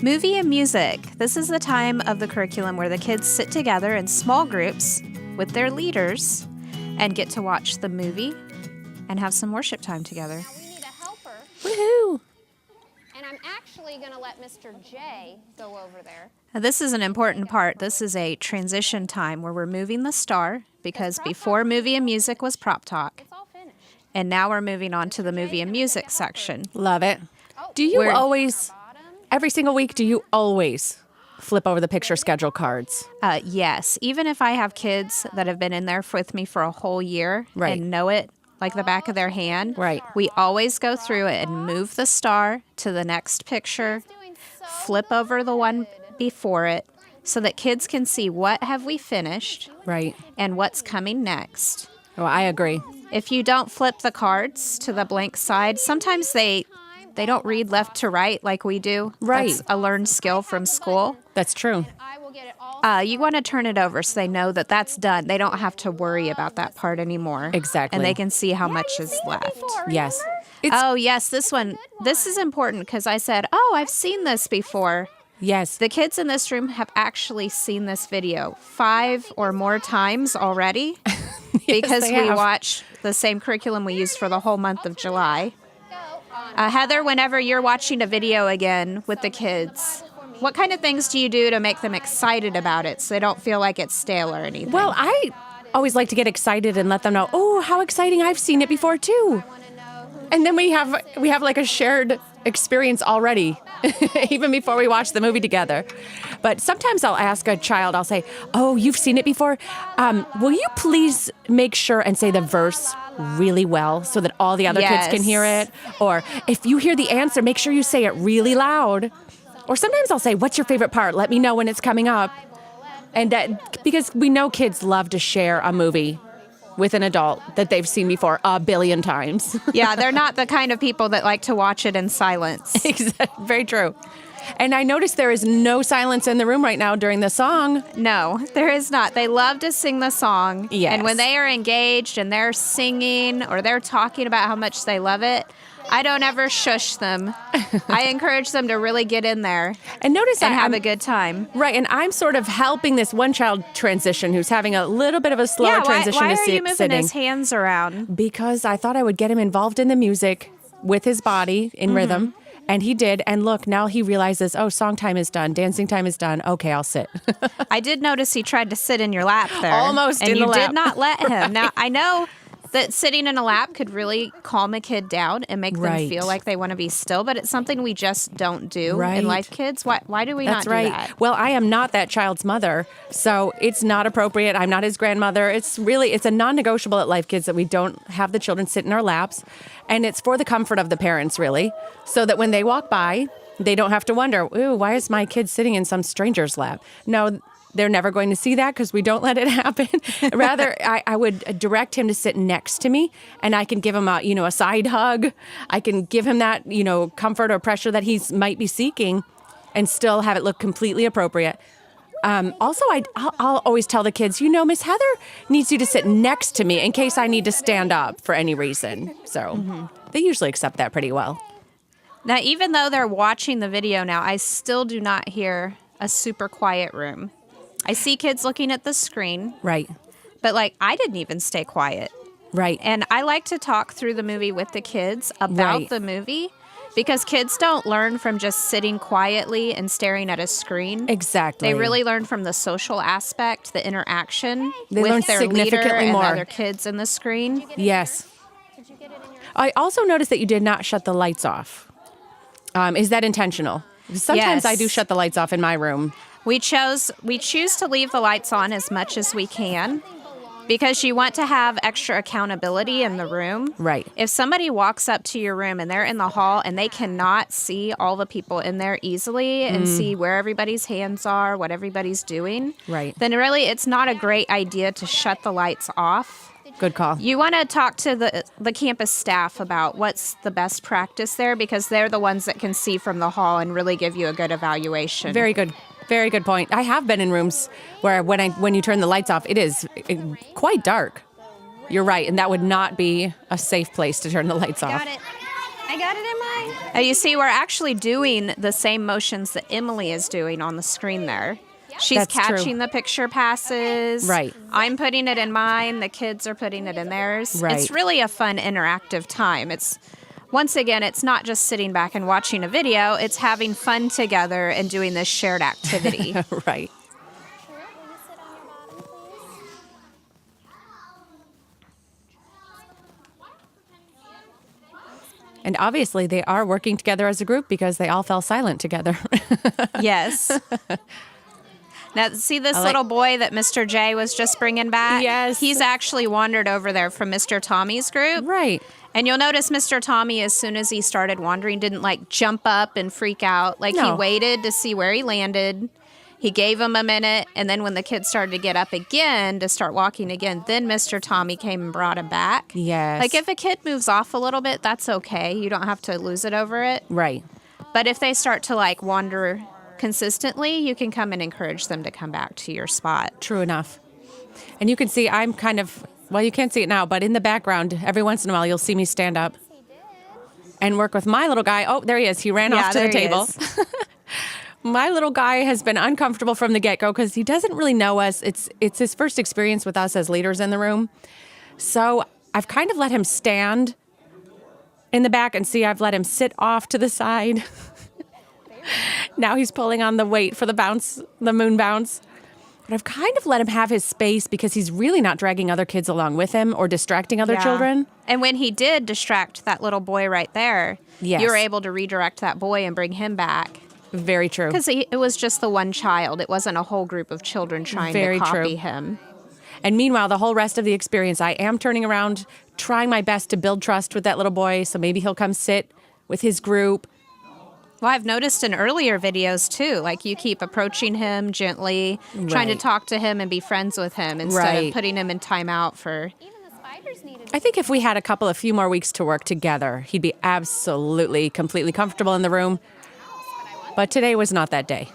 Movie and music. This is the time of the curriculum where the kids sit together in small groups with their leaders and get to watch the movie and have some worship time together. Now we need a helper. Woohoo! And I'm actually going to let Mr. J go over there. Now, this is an important part. This is a transition time where we're moving the star because before movie and music was prop talk. It's all finished. And now we're moving on to the movie and music section. Love it. Do you We're- always, every single week, do you always flip over the picture schedule cards? Yes, even if I have kids that have been in there with me for a whole year Right. and know it like the back of their hand, Right. we always go through it and move the star to the next picture, Doing so flip over the one before it so that kids can see what have we finished Right. and what's coming next. Oh, I agree. If you don't flip the cards to the blank side, sometimes they don't read left to right like we do. Right. That's a learned skill from school. That's true. I will get it all. You want to turn it over so they know that that's done. They don't have to worry about that part anymore. Exactly. And they can see how much is left. Yes. It's, Oh, yes, this one. This is important because I said, oh, I've seen this before. yes. The kids in this room have actually seen this video 5 or more times already because they we have. watch the same curriculum we used for the whole month of July. Go on. Heather, whenever you're watching a video again with the kids, what kind of things do you do to make them excited about it so they don't feel like it's stale or anything? Well, I always like to get excited and let them know, oh, how exciting, I've seen it before too. And then we have like a shared experience already, even before we watch the movie together. But sometimes I'll ask a child, I'll say, oh, you've seen it before? Will you please make sure and say the verse really well so that all the other kids can hear Yes. it? Or if you hear the answer, make sure you say it really loud. Or sometimes I'll say, what's your favorite part? Let me know when it's coming up. And that, because we know kids love to share a movie with an adult that they've seen before a billion times. Yeah, they're not the kind of people that like to watch it in silence. Exactly. Very true. And I noticed there is no silence in the room right now during the song. No, there is not. They love to sing the song. Yes. And when they are engaged and they're singing or they're talking about how much they love it, I don't ever shush them. I encourage them to really get in there And notice and have I'm- a good time. Right, and I'm sort of helping this one child transition who's having a little bit of a slower Yeah, transition why to are you moving sitting. his hands around? Because I thought I would get him involved in the music with his body in rhythm. And he did. And look, now he realizes, oh, song time is done. Dancing time is done. Okay, I'll sit. I did notice he tried to sit in your lap there. Almost and in you the did lap. not let him. Now, I know that sitting in a lap could really calm a kid down and make them Right. feel like they want to be still, but it's something we just don't do Right. in life kids. Why do we That's not right. do that? Well, I am not that child's mother, so it's not appropriate. I'm not his grandmother. It's a non-negotiable at Life Kids that we don't have the children sit in our laps, and it's for the comfort of the parents, really, so that when they walk by, they don't have to wonder, ooh, why is my kid sitting in some stranger's lap? No, they're never going to see that because we don't let it happen. Rather, I would direct him to sit next to me, and I can give him a side hug. I can give him that, comfort or pressure that he might be seeking, and still have it look completely appropriate. Also, I'll always tell the kids, Miss Heather needs you to sit next to me in case I need to stand up for any reason. So they usually accept that pretty well. Now, even though they're watching the video now, I still do not hear a super quiet room. I see kids looking at the screen, Right, but I didn't even stay quiet. right. And I like to talk through the movie with the kids about Right. the movie because kids don't learn from just sitting quietly and staring at a screen. Exactly. They really learn from the social aspect, the interaction They learn with their leader significantly and more. the other kids in the screen. Yes. Did you get it in your... I also noticed that you did not shut the lights off. Is that intentional? Sometimes I Yes. do shut the lights off in my room. We choose to leave the lights on as much as we can because you want to have extra accountability in the room. Right. If somebody walks up to your room and they're in the hall and they cannot see all the people in there easily and see where everybody's hands are, what everybody's doing, Right. then really it's not a great idea to shut the lights off. Good call. You want to talk to the campus staff about what's the best practice there because they're the ones that can see from the hall and really give you a good evaluation. Very good. Very good point. I have been in rooms where when you turn the lights off, it is quite dark. You're right, and that would not be a safe place to turn the lights off. Got it. I got it in mine. You see, we're actually doing the same motions that Emily is doing on the screen there. She's That's true. catching the picture passes. Right. I'm putting it in mine. The kids are putting it in theirs. Right. It's really a fun interactive time. Once again, it's not just sitting back and watching a video. It's having fun together and doing this shared activity. Right. Will you sit on your bottom, please? And obviously, they are working together as a group because they all fell silent together. Yes. Now, see this little boy that Mr. J was just bringing back? Yes. He's actually wandered over there from Mr. Tommy's group. Right. And you'll notice Mr. Tommy, as soon as he started wandering, didn't like jump up and freak out. Like he No. waited to see where he landed. He gave him a minute. And then when the kids started to get up again to start walking again, then Mr. Tommy came and brought him back. Yes. Like if a kid moves off a little bit, that's okay. You don't have to lose it over it. Right. But if they start to like wander consistently, you can come and encourage them to come back to your spot. True enough. And you can see I'm kind of, well, you can't see it now, but in the background, every once in a while, you'll see me stand up and work with my little guy. Oh, there he is. He ran off to the there he table. is. My little guy has been uncomfortable from the get-go because he doesn't really know us. It's his first experience with us as leaders in the room. So I've kind of let him stand in the back and see I've let him sit off to the side. Now he's pulling on the weight for the bounce, the moon bounce. But I've kind of let him have his space because he's really not dragging other kids along with him or distracting other Yeah. children. And when he did distract that little boy right there, Yes. you were able to redirect that boy and bring him back. Very true. Because it was just the one child. It wasn't a whole group of children trying Very to copy true. him. And meanwhile, the whole rest of the experience, I am turning around, trying my best to build trust with that little boy. So maybe he'll come sit with his group. Well, I've noticed in earlier videos too, like you keep approaching him gently, trying to Right. talk to him and be friends with him instead Right. of putting him in timeout for. Even the spiders needed. I think if we had a few more weeks to work together, he'd be absolutely, completely comfortable in the room. But today was not that day.